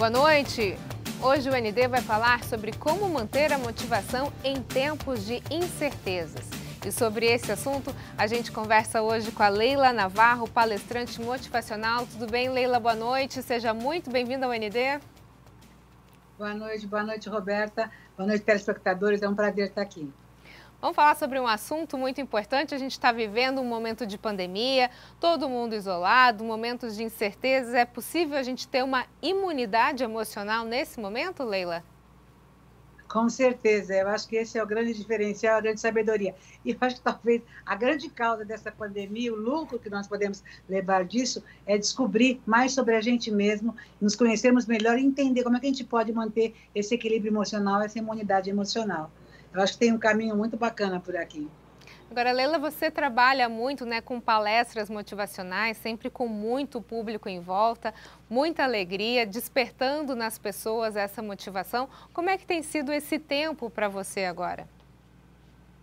Boa noite! Hoje o ND vai falar sobre como manter a motivação em tempos de incertezas. E sobre esse assunto, a gente conversa hoje com a Leila Navarro, palestrante motivacional. Tudo bem, Leila? Boa noite. Seja muito bem-vinda ao ND. Boa noite, Roberta. Boa noite, telespectadores. É um prazer estar aqui. Vamos falar sobre um assunto muito importante. A gente está vivendo um momento de pandemia, todo mundo isolado, momentos de incertezas. É possível a gente ter uma imunidade emocional nesse momento, Leila? Com certeza. Eu acho que esse é o grande diferencial, a grande sabedoria. E eu acho que talvez a grande causa dessa pandemia, o lucro que nós podemos levar disso, é descobrir mais sobre a gente mesmo, nos conhecermos melhor e entender como é que a gente pode manter esse equilíbrio emocional, essa imunidade emocional. Eu acho que tem um caminho muito bacana por aqui. Agora, Leila, você trabalha muito, né, com palestras motivacionais, sempre com muito público em volta, muita alegria, despertando nas pessoas essa motivação. Como é que tem sido esse tempo para você agora?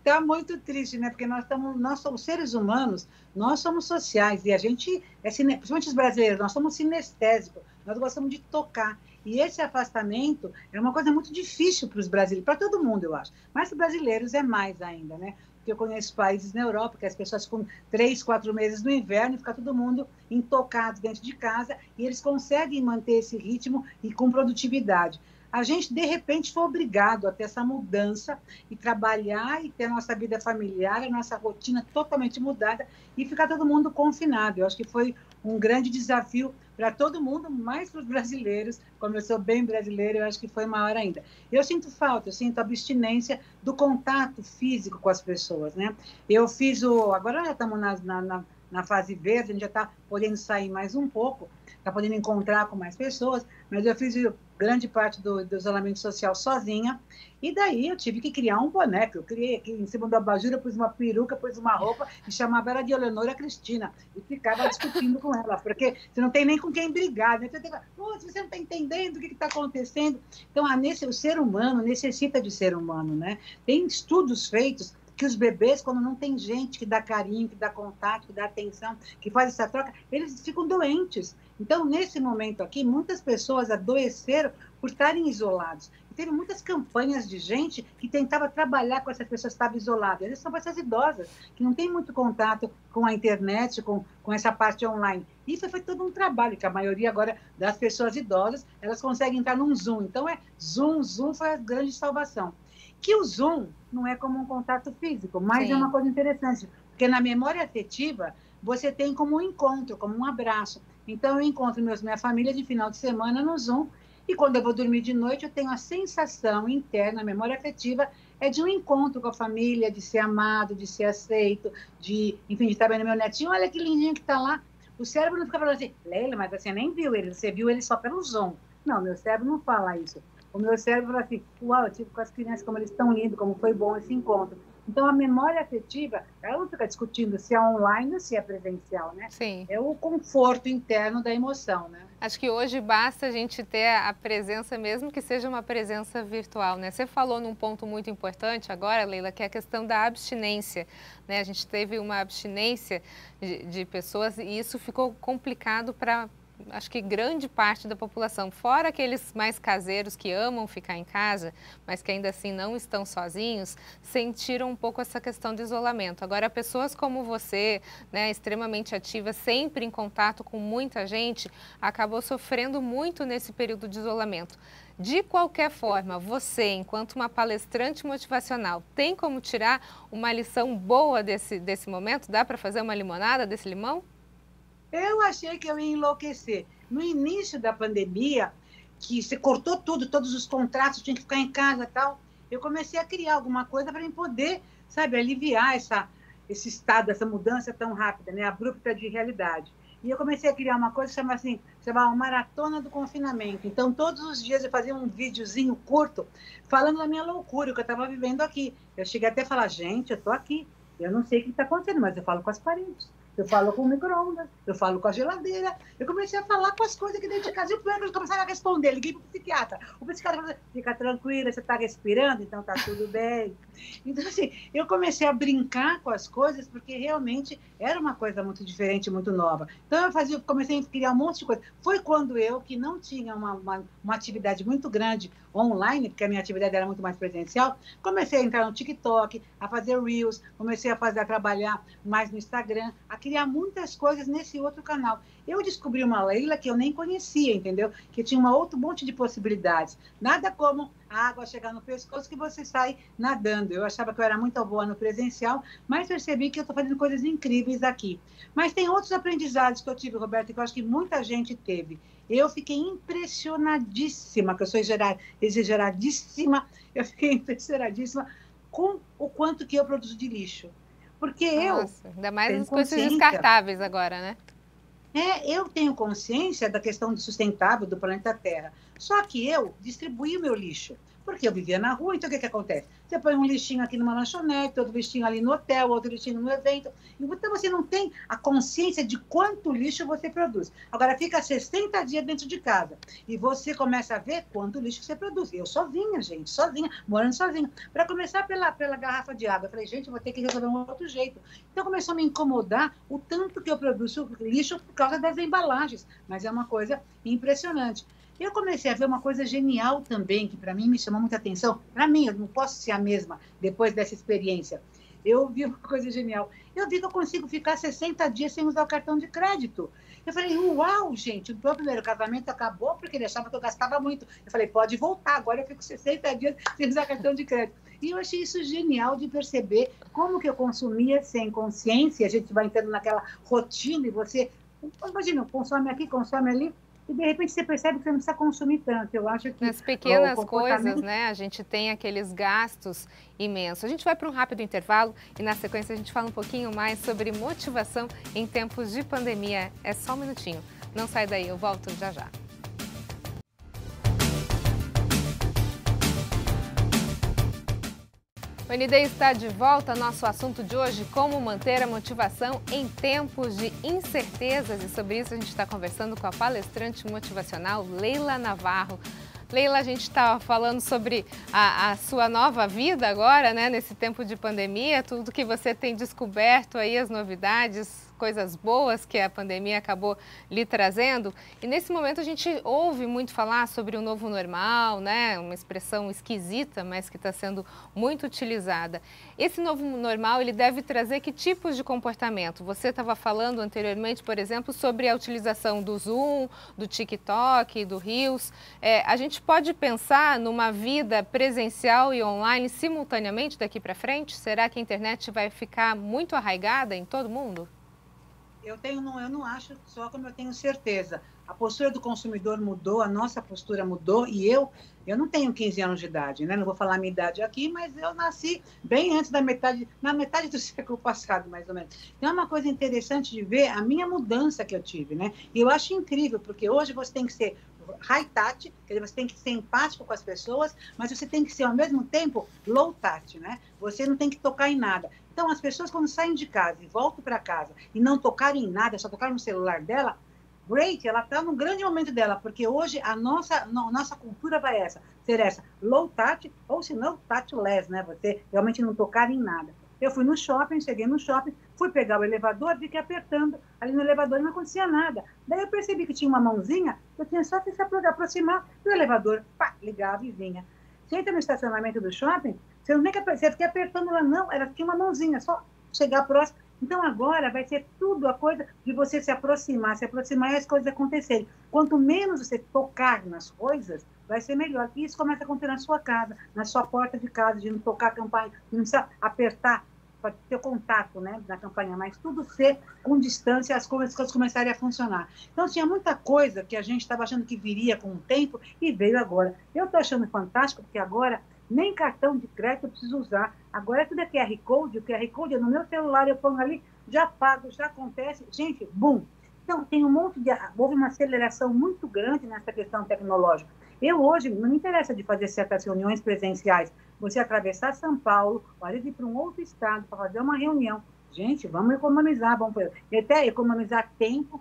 Está muito triste, né? Porque nós somos seres humanos, nós somos sociais e a gente, principalmente os brasileiros, nós somos sinestésicos, nós gostamos de tocar. E esse afastamento é uma coisa muito difícil para os brasileiros, para todo mundo, eu acho. Mas para os brasileiros é mais ainda, né? Porque eu conheço países na Europa que as pessoas ficam 3, 4 meses no inverno e fica todo mundo intocado dentro de casa e eles conseguem manter esse ritmo e com produtividade. A gente, de repente, foi obrigado a ter essa mudança e trabalhar e ter a nossa vida familiar, a nossa rotina totalmente mudada e ficar todo mundo confinado. Eu acho que foi um grande desafio para todo mundo, mais para os brasileiros. Como eu sou bem brasileira, eu acho que foi maior ainda. Eu sinto falta, eu sinto abstinência do contato físico com as pessoas, né? Eu fiz o... Agora já estamos na fase verde, a gente já está podendo sair mais um pouco, está podendo encontrar com mais pessoas, mas eu fiz grande parte do isolamento social sozinha, e daí eu tive que criar um boneco. Eu criei aqui em cima do abajur, eu pus uma peruca, pus uma roupa e chamava ela de Eleonora Cristina, e ficava discutindo com ela, porque você não tem nem com quem brigar, né? Você não está entendendo o que está acontecendo. Então, o ser humano necessita de ser humano, né? Tem estudos feitos que os bebês, quando não tem gente que dá carinho, que dá contato, que dá atenção, que faz essa troca, eles ficam doentes. Então, nesse momento aqui, muitas pessoas adoeceram por estarem isolados. E teve muitas campanhas de gente que tentava trabalhar com essas pessoas que estavam isoladas. Eles são essas idosas, que não têm muito contato com a internet, com essa parte online. Isso foi todo um trabalho, que a maioria agora das pessoas idosas, elas conseguem entrar num Zoom. Então, Zoom foi a grande salvação. Que o Zoom não é como um contato físico, mas Sim. é uma coisa interessante, porque na memória afetiva você tem como um encontro, como um abraço. Então eu encontro minha família de final de semana no Zoom, e quando eu vou dormir de noite eu tenho a sensação interna, a memória afetiva é de um encontro com a família, de ser amado, de ser aceito, enfim, de estar vendo meu netinho, olha que lindinho que está lá. O cérebro não fica falando assim, Leila, mas você nem viu ele, você viu ele só pelo Zoom. Não, meu cérebro não fala isso. O meu cérebro fala assim, uau, eu tive com as crianças, como eles estão lindos, como foi bom esse encontro. Então, a memória afetiva, ela não fica discutindo se é online ou se é presencial, né? Sim. É o conforto interno da emoção, né? Acho que hoje basta a gente ter a presença, mesmo que seja uma presença virtual, né? Você falou num ponto muito importante agora, Leila, que é a questão da abstinência, né? A gente teve uma abstinência de pessoas e isso ficou complicado para, acho que grande parte da população, fora aqueles mais caseiros que amam ficar em casa, mas que ainda assim não estão sozinhos, sentiram um pouco essa questão de isolamento. Agora, pessoas como você, né, extremamente ativa, sempre em contato com muita gente, acabou sofrendo muito nesse período de isolamento. De qualquer forma, você, enquanto uma palestrante motivacional, tem como tirar uma lição boa desse momento? Dá para fazer uma limonada desse limão? Eu achei que eu ia enlouquecer. No início da pandemia, que você cortou tudo, todos os contratos, tinha que ficar em casa e tal, eu comecei a criar alguma coisa para poder, sabe, aliviar esse estado, essa mudança tão rápida, né, abrupta de realidade. E eu comecei a criar uma coisa que chamava Maratona do Confinamento. Então, todos os dias eu fazia um videozinho curto falando da minha loucura, o que eu estava vivendo aqui. Eu cheguei até a falar, gente, eu estou aqui, eu não sei o que está acontecendo, mas eu falo com as paredes. eu falo com o micro-ondas, eu falo com a geladeira. Eu comecei a falar com as coisas aqui dentro de casa. E o primeiro que começaram a responder, liguei para o psiquiatra. O psiquiatra falou, fica tranquila, você está respirando, então está tudo bem. Então, assim, eu comecei a brincar com as coisas, porque realmente era uma coisa muito diferente, muito nova. Então, eu comecei a criar um monte de coisa. Foi quando eu, que não tinha uma atividade muito grande online, porque a minha atividade era muito mais presencial, comecei a entrar no TikTok, a fazer Reels, comecei a trabalhar mais no Instagram, a criar muitas coisas nesse outro canal. Eu descobri uma Leila que eu nem conhecia, entendeu? Que tinha um outro monte de possibilidades. Nada como a água chegar no pescoço que você sai nadando. Eu achava que eu era muito boa no presencial, mas percebi que eu estou fazendo coisas incríveis aqui. Mas tem outros aprendizados que eu tive, Roberto, que eu acho que muita gente teve. Eu fiquei impressionadíssima, que eu sou exageradíssima, eu fiquei impressionadíssima com o quanto que eu produzo de lixo. Porque Nossa, ainda mais tenho as coisas consciência. descartáveis agora, né? Eu tenho consciência da questão do sustentável do planeta Terra. Só que eu distribuí o meu lixo. Porque eu vivia na rua, então o que acontece? Você põe um lixinho aqui numa lanchonete, outro lixinho ali no hotel, outro lixinho no evento. Então você não tem a consciência de quanto lixo você produz. Agora fica 60 dias dentro de casa e você começa a ver quanto lixo você produz. Eu sozinha, gente, sozinha, morando sozinha. Para começar pela garrafa de água, eu falei, gente, eu vou ter que resolver um outro jeito. Então começou a me incomodar o tanto que eu produzo lixo por causa das embalagens. Mas é uma coisa impressionante. Eu comecei a ver uma coisa genial também, que para mim me chamou muita atenção. Para mim, eu não posso ser a mesma depois dessa experiência. Eu vi uma coisa genial. Eu vi que eu consigo ficar 60 dias sem usar o cartão de crédito. Eu falei, uau, gente, o meu primeiro casamento acabou porque ele achava que eu gastava muito. Eu falei, pode voltar, agora eu fico 60 dias sem usar cartão de crédito. E eu achei isso genial de perceber como que eu consumia sem consciência. A gente vai entrando naquela rotina e você, imagina, consome aqui, consome ali. E, de repente, você percebe que você não precisa consumir tanto. Eu acho que nas pequenas coisas, né? A gente tem aqueles gastos imensos. A gente vai para um rápido intervalo e, na sequência, a gente fala um pouquinho mais sobre motivação em tempos de pandemia. É só um minutinho. Não sai daí, eu volto já já. O ND está de volta. Nosso assunto de hoje, como manter a motivação em tempos de incertezas. E sobre isso a gente está conversando com a palestrante motivacional Leila Navarro. Leila, a gente está falando sobre a sua nova vida agora, né? Nesse tempo de pandemia, tudo que você tem descoberto aí, as novidades, coisas boas que a pandemia acabou lhe trazendo. E nesse momento a gente ouve muito falar sobre o novo normal, né? Uma expressão esquisita, mas que está sendo muito utilizada. Esse novo normal, ele deve trazer que tipos de comportamento? Você estava falando anteriormente, por exemplo, sobre a utilização do Zoom, do TikTok, do Reels. A gente pode pensar numa vida presencial e online simultaneamente daqui para frente? Será que a internet vai ficar muito arraigada em todo mundo? Eu não acho só como eu tenho certeza. A postura do consumidor mudou, a nossa postura mudou e eu não tenho 15 anos de idade, né? Não vou falar a minha idade aqui, mas eu nasci bem antes na metade do século passado, mais ou menos. Então é uma coisa interessante de ver a minha mudança que eu tive, né? E eu acho incrível, porque hoje você tem que ser high touch, você tem que ser empático com as pessoas, mas você tem que ser, ao mesmo tempo, low touch, né? Você não tem que tocar em nada. Então, as pessoas, quando saem de casa e voltam para casa e não tocarem em nada, só tocarem no celular dela, great, ela está num grande momento dela, porque hoje a nossa cultura vai ser essa, low touch, ou se não, touchless, né? Você realmente não tocar em nada. Eu fui no shopping, cheguei no shopping, fui pegar o elevador, fiquei apertando ali no elevador e não acontecia nada. Daí eu percebi que tinha uma mãozinha, eu tinha só que se aproximar do elevador, pá, ligava e vinha. Você entra no estacionamento do shopping, você não tem que você fica apertando lá, não, ela tinha uma mãozinha, só chegar próximo. Então agora vai ser tudo a coisa de você se aproximar e as coisas acontecerem. Quanto menos você tocar nas coisas, vai ser melhor. E isso começa a acontecer na sua casa, na sua porta de casa, de não tocar a campainha, de não precisar apertar para ter contato, né, na campanha, mas tudo ser com distância, as coisas começarem a funcionar. Então, tinha muita coisa que a gente estava achando que viria com o tempo e veio agora. Eu estou achando fantástico, porque agora nem cartão de crédito eu preciso usar. Agora tudo é QR Code, o QR Code é no meu celular, eu ponho ali, já pago, já acontece. Gente, bum! Então, tem houve uma aceleração muito grande nessa questão tecnológica. Eu hoje, não me interessa de fazer certas reuniões presenciais, você atravessar São Paulo, ou ir para um outro estado para fazer uma reunião, Gente, vamos economizar, vamos até economizar tempo,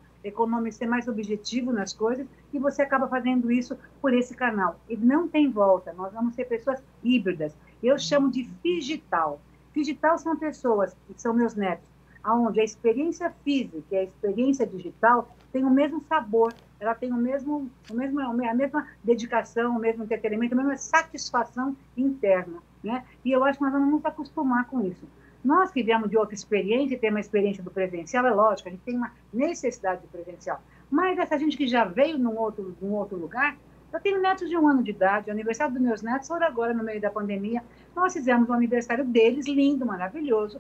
ser mais objetivo nas coisas, e você acaba fazendo isso por esse canal. E não tem volta, nós vamos ser pessoas híbridas. Eu chamo de figital. Figital são pessoas, que são meus netos, onde a experiência física e a experiência digital tem o mesmo sabor, ela tem a mesma dedicação, o mesmo entretenimento, a mesma satisfação interna, né? E eu acho que nós vamos nos acostumar com isso. Nós que viemos de outra experiência, e temos uma experiência do presencial, é lógico, a gente tem uma necessidade de presencial. Mas essa gente que já veio num outro lugar, eu tenho netos de 1 ano de idade, o aniversário dos meus netos foi agora, no meio da pandemia. Nós fizemos o aniversário deles, lindo, maravilhoso,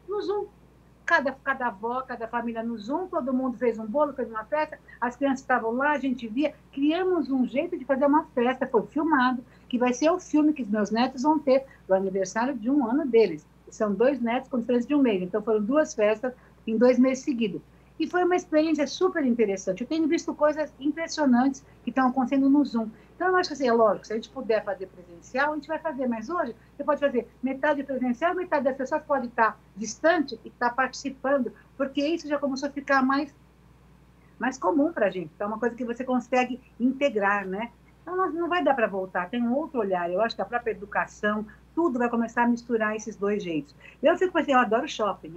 no Zoom. Cada avó, cada família no Zoom, todo mundo fez um bolo, fez uma festa, as crianças estavam lá, a gente via, criamos um jeito de fazer uma festa, foi filmado, que vai ser o filme que os meus netos vão ter do aniversário de 1 ano deles. São 2 netos com diferença de 1 mês, então foram 2 festas em 2 meses seguidos. E foi uma experiência super interessante. Eu tenho visto coisas impressionantes que estão acontecendo no Zoom. Então, eu acho que assim, é lógico, se a gente puder fazer presencial, a gente vai fazer. Mas hoje, você pode fazer metade presencial, metade das pessoas pode estar distante e estar participando, porque isso já começou a ficar mais comum para a gente. Então, é uma coisa que você consegue integrar, né? Então, não vai dar para voltar, tem um outro olhar. Eu acho que a própria educação, tudo vai começar a misturar esses 2 jeitos. Eu fico pensando, eu adoro shopping.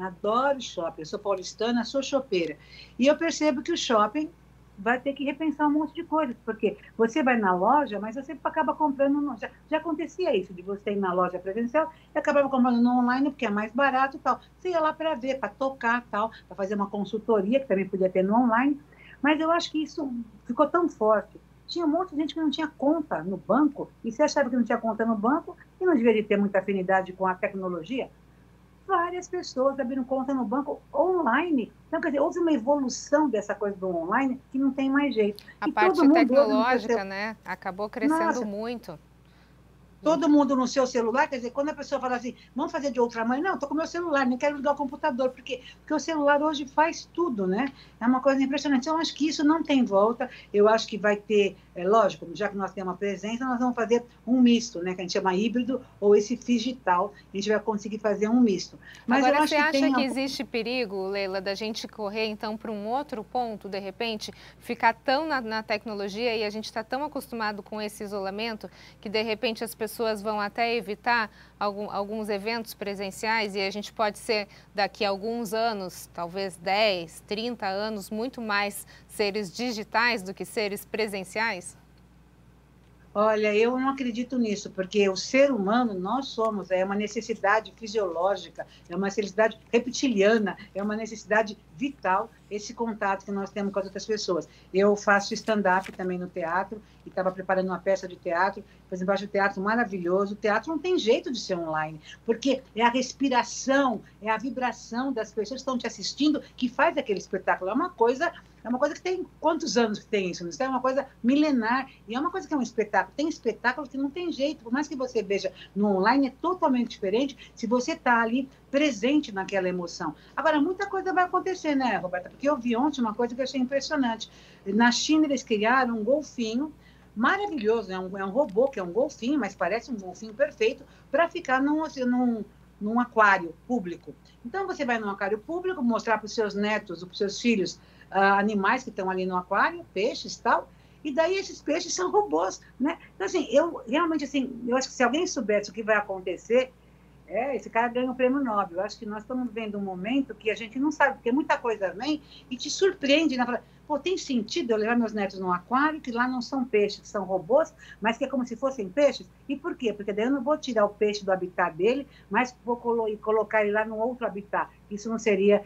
Eu sou paulistana, sou shoppeira. E eu percebo que o shopping vai ter que repensar um monte de coisas, porque você vai na loja, mas você acaba comprando... Já acontecia isso, de você ir na loja presencial e acabava comprando no online, porque é mais barato e tal. Você ia lá para ver, para tocar, tal, para fazer uma consultoria, que também podia ter no online. Mas eu acho que isso ficou tão forte. Tinha um monte de gente que não tinha conta no banco, e você achava que não tinha conta no banco e não deveria ter muita afinidade com a tecnologia. Várias pessoas abriram conta no banco online. Então, quer dizer, houve uma evolução dessa coisa do online que não tem mais jeito. A E parte todo mundo tecnológica, né, acabou crescendo Nossa, muito. todo mundo no seu celular, quer dizer, quando a pessoa fala assim, vamos fazer de outra maneira, não, estou com o meu celular, nem quero ligar o computador, porque o celular hoje faz tudo, né? É uma coisa impressionante. Então, eu acho que isso não tem volta, eu acho que vai ter, lógico, já que nós temos uma presença, nós vamos fazer um misto, né? Que a gente chama híbrido, ou esse digital, a gente vai conseguir fazer um misto. Mas agora, eu acho você acha que tem... existe perigo, Leila, da gente correr, então, para um outro ponto, de repente, ficar tão na tecnologia e a gente está tão acostumado com esse isolamento, que, de repente, as pessoas vão até evitar alguns eventos presenciais e a gente pode ser, daqui a alguns anos, talvez 10, 30 anos, muito mais seres digitais do que seres presenciais? Olha, eu não acredito nisso, porque o ser humano, nós somos, é uma necessidade fisiológica, é uma necessidade reptiliana, é uma necessidade vital, esse contato que nós temos com as outras pessoas. Eu faço stand-up também no teatro, e estava preparando uma peça de teatro, por exemplo, acho o teatro maravilhoso. O teatro não tem jeito de ser online, porque é a respiração, é a vibração das pessoas que estão te assistindo que faz aquele espetáculo. É uma coisa que tem quantos anos que tem isso? Isso é uma coisa milenar, e é uma coisa que é um espetáculo. Tem espetáculo que não tem jeito, por mais que você veja no online, é totalmente diferente se você está ali presente naquela emoção. Agora, muita coisa vai acontecer, né, Roberta? Porque eu vi ontem uma coisa que eu achei impressionante. Na China, eles criaram um golfinho maravilhoso, é um robô que é um golfinho, mas parece um golfinho perfeito, para ficar num aquário público. Então, você vai num aquário público, mostrar para os seus netos, para os seus filhos, animais que estão ali no aquário, peixes e tal, e daí esses peixes são robôs, né? Então, assim, eu realmente, assim, eu acho que se alguém soubesse o que vai acontecer, esse cara ganha o prêmio Nobel. Eu acho que nós estamos vivendo um momento que a gente não sabe, porque muita coisa vem e te surpreende, né? Fala, pô, tem sentido eu levar meus netos num aquário, que lá não são peixes, são robôs, mas que é como se fossem peixes? E por quê? Porque daí eu não vou tirar o peixe do habitat dele, mas vou colocar ele lá num outro habitat. Isso não seria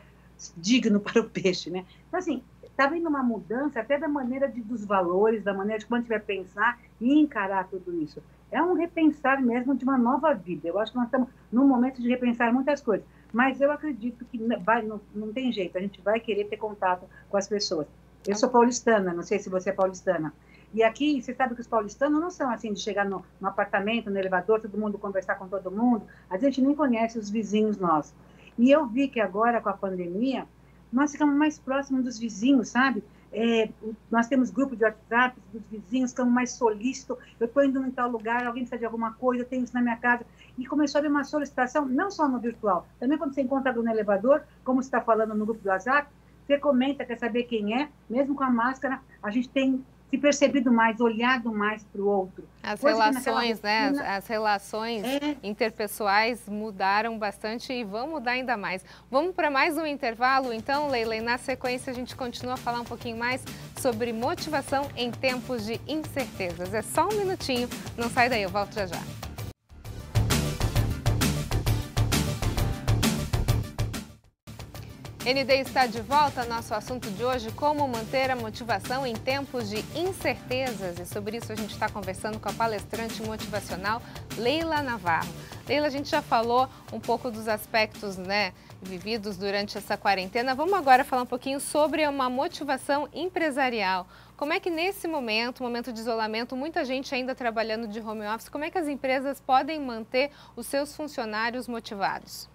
digno para o peixe, né? Então, assim, está havendo uma mudança até da maneira dos valores, da maneira de como a gente vai pensar e encarar tudo isso. É um repensar mesmo de uma nova vida. Eu acho que nós estamos num momento de repensar muitas coisas, mas eu acredito que não tem jeito, a gente vai querer ter contato com as pessoas. Eu sou paulistana, não sei se você é paulistana. E aqui, você sabe que os paulistanos não são assim de chegar no apartamento, no elevador, todo mundo conversar com todo mundo. A gente nem conhece os vizinhos nossos. E eu vi que agora, com a pandemia, nós ficamos mais próximos dos vizinhos, sabe? Nós temos grupo de WhatsApp dos vizinhos, estamos mais solícitos, eu estou indo em tal lugar, alguém precisa de alguma coisa, eu tenho isso na minha casa. E começou a haver uma solicitação, não só no virtual, também quando você encontra no elevador, como você está falando no grupo do WhatsApp, você comenta, quer saber quem é, mesmo com a máscara, a gente tem se percebido mais, olhado mais para o outro. As relações, né? As relações interpessoais mudaram bastante e vão mudar ainda mais. Vamos para mais um intervalo, então, Leila, e na sequência a gente continua a falar um pouquinho mais sobre motivação em tempos de incertezas. É só um minutinho, não sai daí, eu volto já já. ND está de volta. Nosso assunto de hoje, como manter a motivação em tempos de incertezas. E sobre isso a gente está conversando com a palestrante motivacional Leila Navarro. Leila, a gente já falou um pouco dos aspectos, né, vividos durante essa quarentena. Vamos agora falar um pouquinho sobre uma motivação empresarial. Como é que nesse momento de isolamento, muita gente ainda trabalhando de home office, como é que as empresas podem manter os seus funcionários motivados?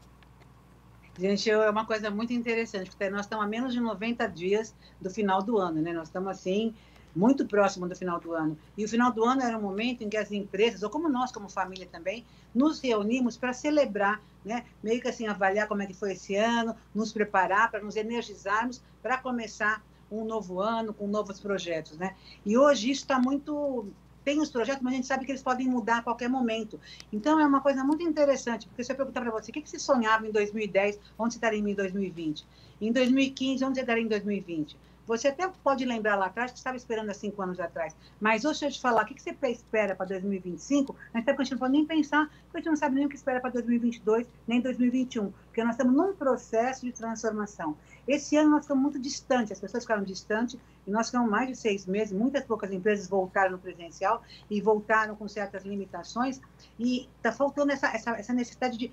Gente, é uma coisa muito interessante, porque nós estamos a menos de 90 dias do final do ano, né? Nós estamos, assim, muito próximo do final do ano. E o final do ano era um momento em que as empresas, ou como nós, como família também, nos reunimos para celebrar, né? Meio que assim, avaliar como é que foi esse ano, nos preparar, para nos energizarmos, para começar um novo ano, com novos projetos, né? E hoje isso está muito... Tem os projetos, mas a gente sabe que eles podem mudar a qualquer momento. Então, é uma coisa muito interessante, porque se eu perguntar para você, o que você sonhava em 2010, onde você estaria em 2020? Em 2015, onde você estaria em 2020? Você até pode lembrar lá atrás que estava esperando há 5 anos atrás. Mas hoje, se eu te falar o que você espera para 2025, a gente não pode nem pensar, porque a gente não sabe nem o que espera para 2022, nem 2021, porque nós estamos num processo de transformação. Esse ano nós ficamos muito distantes, as pessoas ficaram distantes, e nós ficamos mais de 6 meses, muitas poucas empresas voltaram no presencial e voltaram com certas limitações, e está faltando essa necessidade de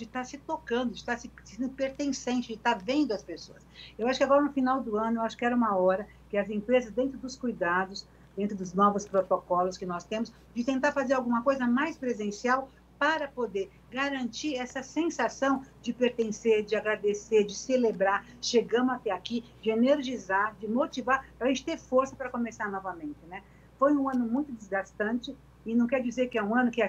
estar se tocando, de estar se sendo pertencente, de estar vendo as pessoas. Eu acho que agora, no final do ano, eu acho que era uma hora que as empresas, dentro dos cuidados, dentro dos novos protocolos que nós temos, de tentar fazer alguma coisa mais presencial para poder garantir essa sensação de pertencer, de agradecer, de celebrar, chegamos até aqui, de energizar, de motivar, para a gente ter força para começar novamente, né? Foi um ano muito desgastante, e não quer dizer que é um ano que,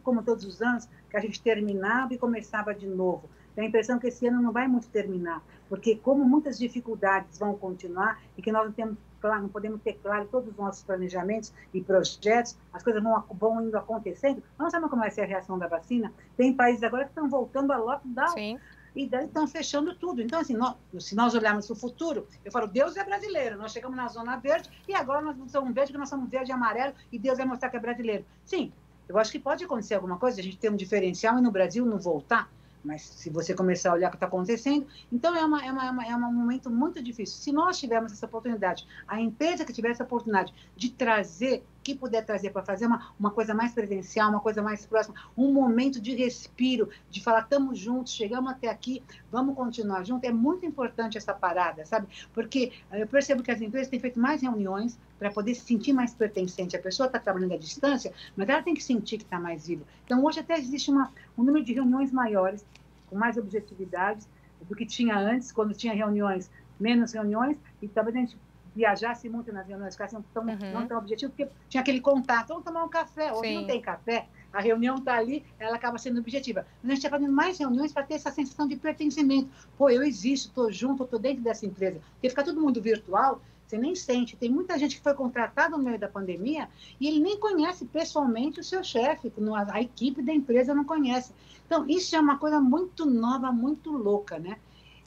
como todos os anos, que a gente terminava e começava de novo. Tem a impressão que esse ano não vai muito terminar, porque como muitas dificuldades vão continuar e que nós não temos, claro, não podemos ter claro todos os nossos planejamentos e projetos, as coisas vão indo acontecendo, nós não sabemos como vai ser a reação da vacina. Tem países agora que estão voltando a lockdown. Sim. E daí estão fechando tudo. Então, assim, se nós olharmos para o futuro, eu falo, Deus é brasileiro. Nós chegamos na zona verde e agora nós não somos verde, porque nós somos verde e amarelo e Deus vai mostrar que é brasileiro. Sim, eu acho que pode acontecer alguma coisa, a gente ter um diferencial e no Brasil não voltar, mas se você começar a olhar o que está acontecendo, então é um momento muito difícil. Se nós tivermos essa oportunidade, a empresa que tiver essa oportunidade de trazer, que puder trazer para fazer uma coisa mais presencial, uma coisa mais próxima, um momento de respiro, de falar, estamos juntos, chegamos até aqui, vamos continuar juntos, é muito importante essa parada, sabe? Porque eu percebo que as empresas têm feito mais reuniões para poder se sentir mais pertencente. A pessoa está trabalhando à distância, mas ela tem que sentir que está mais viva. Então, hoje até existe um número de reuniões maiores, com mais objetividade do que tinha antes, quando tinha reuniões, menos reuniões, e talvez a gente viajasse muito nas reuniões, ficasse não tão objetivo, porque tinha aquele contato, vamos tomar um café, hoje Sim. Não tem café, a reunião está ali, ela acaba sendo objetiva. Mas a gente está fazendo mais reuniões para ter essa sensação de pertencimento. Pô, eu existo, estou junto, estou dentro dessa empresa. Porque ficar todo mundo virtual, você nem sente. Tem muita gente que foi contratada no meio da pandemia e ele nem conhece pessoalmente o seu chefe, a equipe da empresa não conhece. Então, isso é uma coisa muito nova, muito louca, né?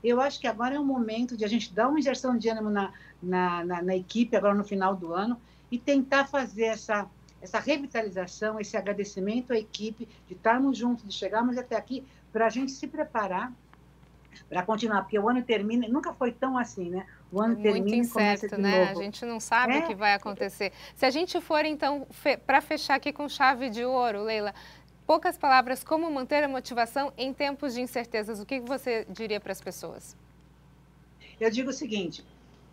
Eu acho que agora é o momento de a gente dar uma injeção de ânimo na equipe, agora no final do ano, e tentar fazer essa revitalização, esse agradecimento à equipe, de estarmos juntos, de chegarmos até aqui, para a gente se preparar para continuar, porque o ano termina, nunca foi tão assim, né? O ano termina e começa de né? novo. A gente não sabe o que vai acontecer. Se a gente for, então, para fechar aqui com chave de ouro, Leila, poucas palavras, como manter a motivação em tempos de incertezas, o que você diria para as pessoas? Eu digo o seguinte,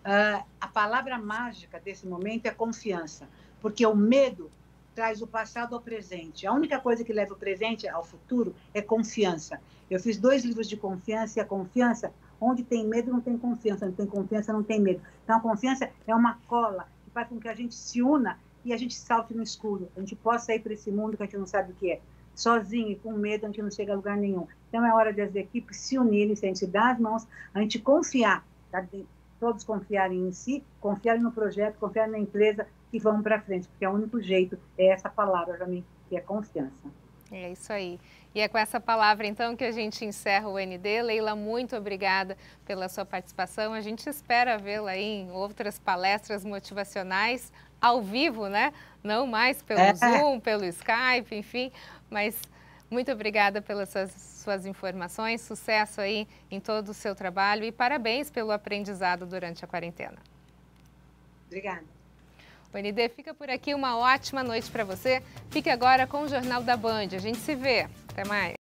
a palavra mágica desse momento é confiança, porque o medo traz o passado ao presente. A única coisa que leva o presente ao futuro é confiança. Eu fiz 2 livros de confiança, e a confiança, Onde tem medo, não tem confiança. Onde tem confiança, não tem medo. Então, a confiança é uma cola que faz com que a gente se una e a gente salte no escuro. A gente possa ir para esse mundo que a gente não sabe o que é. Sozinho e com medo, a gente não chega a lugar nenhum. Então, é hora das equipes se unirem, se a gente dar as mãos, a gente confiar, tá? Todos confiarem em si, confiarem no projeto, confiarem na empresa e vamos para frente, porque é o único jeito, é essa palavra para mim, que é confiança. É isso aí. E é com essa palavra, então, que a gente encerra o ND. Leila, muito obrigada pela sua participação. A gente espera vê-la aí em outras palestras motivacionais, ao vivo, né? Não mais pelo Zoom, pelo Skype, enfim. Mas muito obrigada pelas suas informações. Sucesso aí em todo o seu trabalho e parabéns pelo aprendizado durante a quarentena. Obrigada. O ND fica por aqui, uma ótima noite para você. Fique agora com o Jornal da Band. A gente se vê. Até mais.